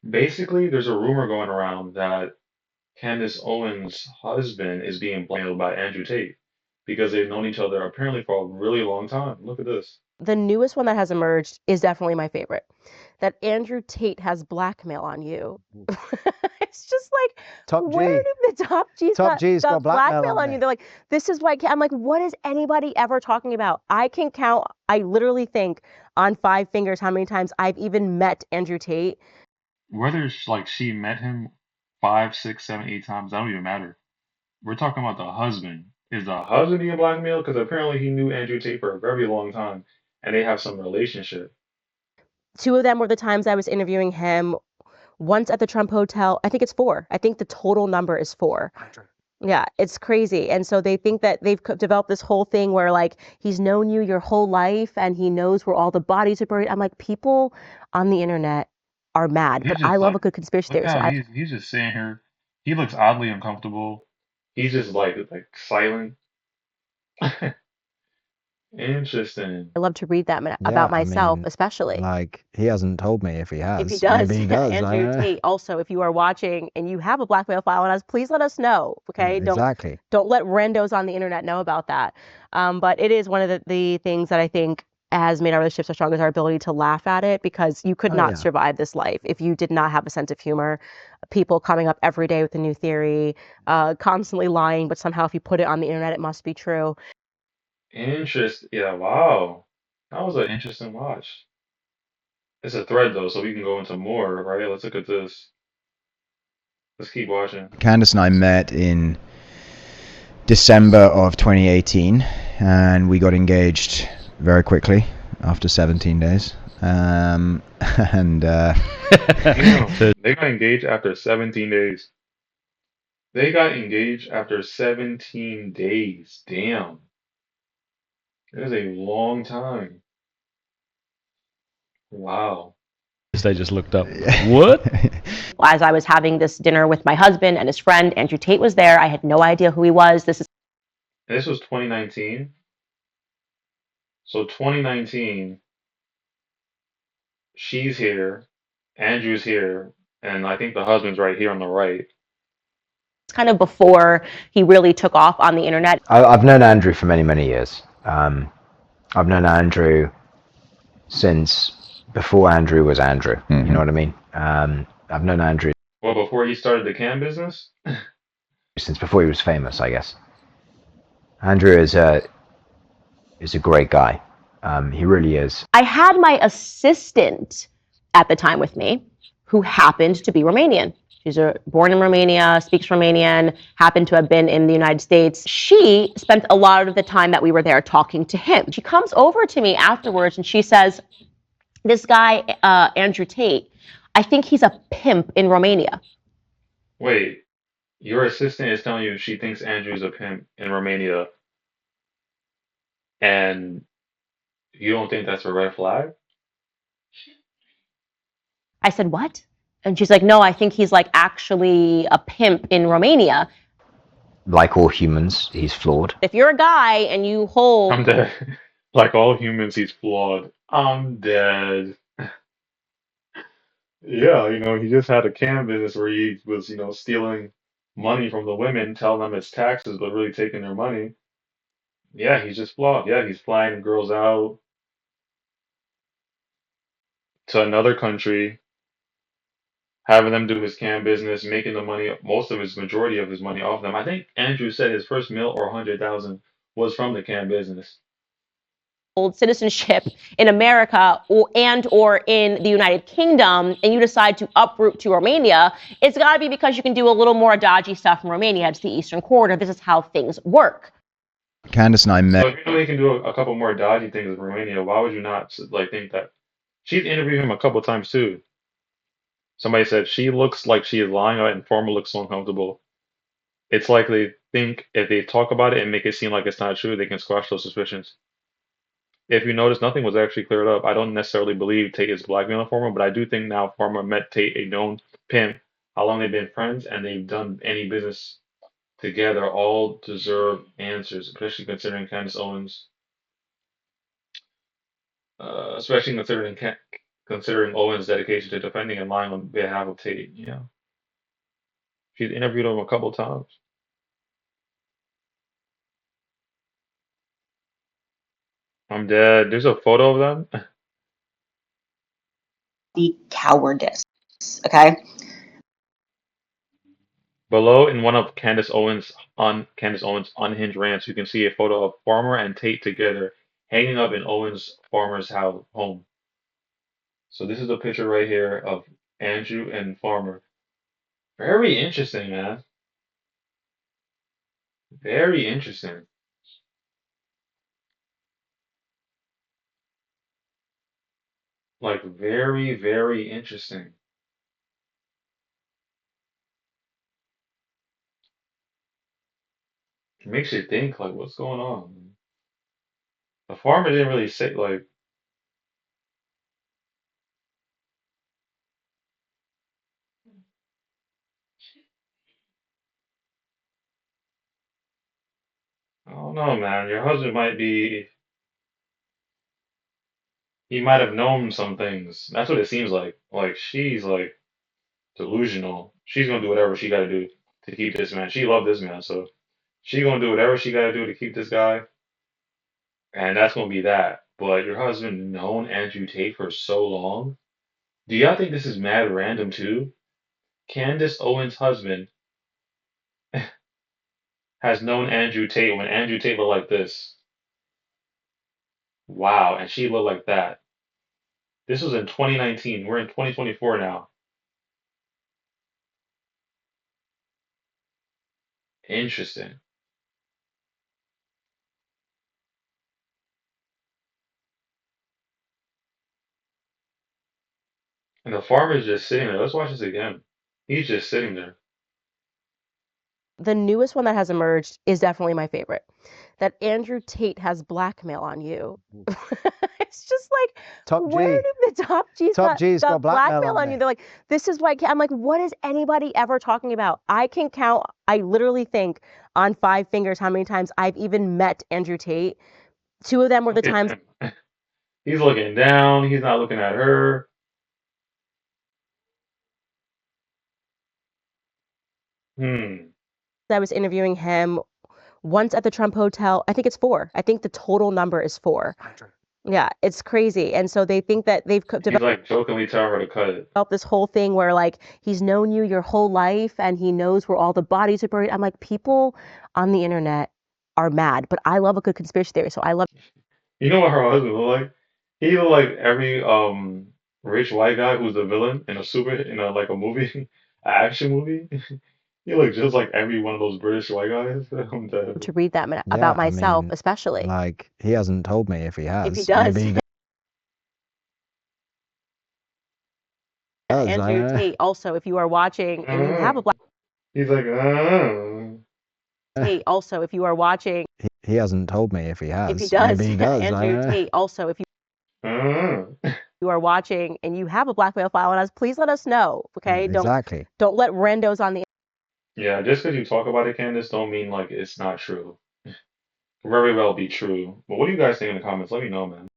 Basically, there's a rumor going around that Candace Owens' husband is being blackmailed by Andrew Tate because they've known each other apparently for a really long time. Look at this. The newest one that has emerged is definitely my favorite. That Andrew Tate has blackmail on you. It's just like, Top where G. did the top G's Top G's got blackmail blackmail on on you? me. They're like, this is why I'm like, what is anybody ever talking about? I can count, I literally think on 5 fingers how many times I've even met Andrew Tate. Whether like she met him five, six, seven, 8 times, that don't even matter. We're talking about the husband. Is the husband being blackmailed? Because apparently he knew Andrew Tate for a very long time, and they have some relationship. Two of them were the times I was interviewing him. Once at the Trump Hotel. I think it's four. I think the total number is four. Yeah, it's crazy. And so they think that they've developed this whole thing where like he's known you your whole life and he knows where all the bodies are buried. I'm like, people on the internet are mad, He's but I just love like, a good conspiracy look theory. So how I he's just sitting here. He looks oddly uncomfortable. He's just like silent. Interesting. love to read that Yeah, about I myself, mean, especially. like, he hasn't told me if he If he has. does, Maybe he does. I Andrew don't know. Tate. Also, if you are watching and you have a blackmail file on us, please let us know. Okay, Exactly. don't let randos on the internet know about that. But it is one of the things that I think has made our relationship so strong is our ability to laugh at it because you could Oh, not yeah. survive this life if you did not have a sense of humor. People coming up every day with a new theory, constantly lying, but somehow if you put it on the internet, it must be true. Interest. Yeah. Wow. That was an interesting watch. It's a thread though, so we can go into more, right? Let's look at this. Let's keep watching. Candace and I met in December of 2018, and we got engaged very quickly after 17 days. And Damn. They got engaged after 17 days. They got engaged after 17 days. Damn. That is a long time. Wow. They just looked up. What? As I was having this dinner with my husband and his friend, Andrew Tate was there. I had no idea who he was. This is And this was 2019. So 2019, she's here, Andrew's here, and I think the husband's right here on the right. kind of before he really took off on the internet. I've known Andrew for many, many years. I've known Andrew since before Andrew was Andrew. You know what I mean? I've known Andrew Well, before he started the cam business? since before he was famous, I guess. Andrew is a great guy. He really is. I had my assistant at the time with me who happened to be Romanian. She's born in Romania, speaks Romanian, happened to have been in the United States. She spent a lot of the time that we were there talking to him. She comes over to me afterwards and she says, this guy, Andrew Tate, I think he's a pimp in Romania. Wait, your assistant is telling you she thinks Andrew's a pimp in Romania, and you don't think that's a red flag? I said, what? And she's like, no, I think he's like actually a pimp in Romania. Like all humans, he's flawed. If you're a guy and you hold I'm dead. Like all humans, he's flawed. I'm dead. Yeah, he just had a cam business where he was, stealing money from the women, telling them it's taxes, but really taking their money. Yeah, he's just flawed. Yeah, he's flying girls out to another country, having them do his cam business, making the money, most of his majority of his money off them. I think Andrew said his first meal or 100,000 was from the cam business. citizenship in America or in the United Kingdom and you decide to uproot to Romania, it's got to be because you can do a little more dodgy stuff in Romania. It's the Eastern Corridor. This is how things work. Candace and I met. So if you know he can do a couple more dodgy things with Romania, why would you not like think that? She's interviewed him a couple times too. Somebody said she looks like she is lying and Informer looks so uncomfortable. It's like they think if they talk about it and make it seem like it's not true, they can squash those suspicions. If you notice, nothing was actually cleared up. I don't necessarily believe Tate is blackmailing Former, but I do think now Former met Tate, a known pimp, how long they've been friends, and they've done any business together. All deserve answers, especially considering Candace Owens, especially considering Owens' dedication to defending and lying on behalf of Tate. Yeah, she's interviewed him a couple times. I'm dead. There's a photo of them. The cowardice. Okay. Below, in one of Candace Owens' unhinged rants, you can see a photo of Farmer and Tate together, hanging up in Owens' Farmer's house home. So this is a picture right here of Andrew and Farmer. Very interesting, man. Very interesting. Like very, very interesting. It makes you think like what's going on. The farmer didn't really say like I don't know, man. Your husband might be he might have known some things. That's what it seems like. Like she's like delusional. She's gonna do whatever she gotta do to keep this man. She loved this man, so she gonna do whatever she gotta do to keep this guy, and that's gonna be that. But your husband known Andrew Tate for so long. Do y'all think this is mad random too? Candace Owens' husband has known Andrew Tate when Andrew Tate looked like this. Wow, and she looked like that. This was in 2019. We're in 2024 now. Interesting. And the farmer's just sitting there. Let's watch this again. He's just sitting there. The newest one that has emerged is definitely my favorite. That Andrew Tate has blackmail on you. It's just like, Top where G. did the top G's Top G's got blackmail on you? me. They're like, this is why I'm like, what is anybody ever talking about? I can count, I literally think on 5 fingers how many times I've even met Andrew Tate. 2 of them were the Look at times him. He's looking down. He's not looking at her. Hmm. I was interviewing him. Once at the Trump Hotel, I think it's 4. I think the total number is 4. Yeah, it's crazy. And so they think that they've He's like jokingly telling her to cut it. developed this whole thing where like he's known you your whole life and he knows where all the bodies are buried. I'm like, people on the internet are mad, but I love a good conspiracy theory. So I love You know what her husband look like? He look like every rich white guy who's the villain in a like a movie, an action movie. He looks just like every one of those British white guys. I'm dead. to read that Yeah, about I myself, mean, especially. like he hasn't told me if he has. If he does. Maybe he does. Andrew Tate, also, if you are watching and you have a black He's like, Tate, also, if you are watching, He hasn't told me if he has. if he does, Maybe he does. Andrew Tate, also, if you are watching and you have a blackmail file on us, please let us know. Okay, Exactly. don't let randos on the Yeah, just because you talk about it, Candace, don't mean like it's not true. Very well be true. But what do you guys think in the comments? Let me know, man.